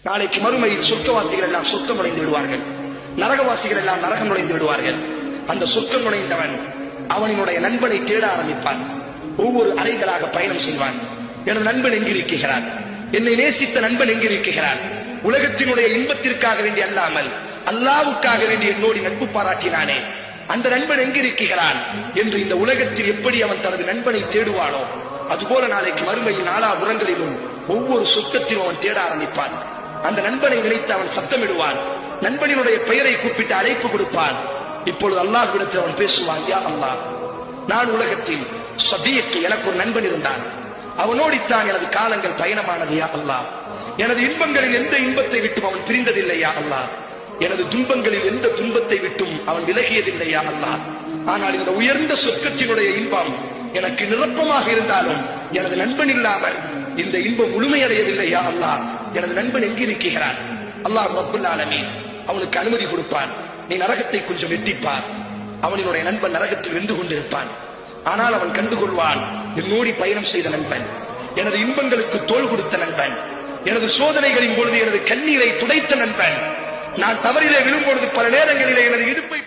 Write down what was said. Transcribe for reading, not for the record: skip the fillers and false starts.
நாளைக்கு மறுமையில் சொர்க்கவாசிகள் எல்லாம் சொர்க்கம் நுழைந்து விடுவார்கள், நரகவாசிகள் எல்லாம் நரகம் நுழைந்து விடுவார்கள். அந்த சொர்க்கம் நுழைந்தவன் அவனினுடைய நண்பனை தேட ஆரம்பிப்பான். ஒவ்வொரு அறைகளாக பயணம் செய்வான். எனது நண்பன் எங்கிருக்கிறான், என்னை நேசித்த நண்பன் எங்கிருக்கிறான், உலகத்தினுடைய இன்பத்திற்காக வேண்டி அல்லாமல் அல்லாவுக்காக வேண்டி என்னோடு நட்பு பாராட்டினானே அந்த நண்பன் எங்கிருக்கிறான் என்று இந்த உலகத்தில் எப்படி அவன் தனது நண்பனை தேடுவானோ அதுபோல நாளைக்கு மறுமையில் நாலா புறங்களிலும் ஒவ்வொரு சொர்க்கத்திலும் அவன் தேட ஆரம்பிப்பான். அந்த நண்பனை நினைத்து அவன் சத்தமிடுவான், நண்பனினுடைய பெயரை கூப்பிட்டு அழைப்பு கொடுப்பான். இப்பொழுது அல்லாஹ்விடத்தில் அவன் பேசுவான், யா அல்லாஹ், நான் உலகத்தில் சதீக் எனக்கு ஒரு நண்பன் இருந்தான், அவனோடித்தான் எனது காலங்கள் பயணமானது. யா அல்லாஹ், எனது இன்பங்களில் எந்த இன்பத்தை விட்டும் அவன் பிரிந்ததில்லை. யா அல்லாஹ், எனது துன்பங்களில் எந்த துன்பத்தை விட்டும் அவன் விலகியதில்லை. யா அல்லாஹ், ஆனால் இந்த உயர்ந்த சொர்க்கத்தினுடைய இன்பம் எனக்கு நிரப்பமாக இருந்தாலும் எனது நண்பன் இல்லாமல் இந்த இன்பம் முழுமையடையவில்லை. யா அல்லாஹ், எனது நண்பன் எங்கிருக்கிறான்? அல்லாஹ் ரப்புல் ஆலமீன் அவனுக்கு அனுமதி கொடுப்பான், நீ நரகத்தை கொஞ்சம் வெட்டிப்பார். அவனினுடைய நண்பன் நரகத்தில் வெந்து கொண்டிருப்பான். ஆனால் அவன் கண்டுகொள்வான், என்னோடி பயணம் செய்த நண்பன், எனது இன்பங்களுக்கு தோள் கொடுத்த நண்பன், எனது சோதனைகளின் பொழுது எனது கண்ணீரை துடைத்த நண்பன், நான் தவறிலே விழும்பொழுது பல நேரங்களிலே எனது இடுப்பை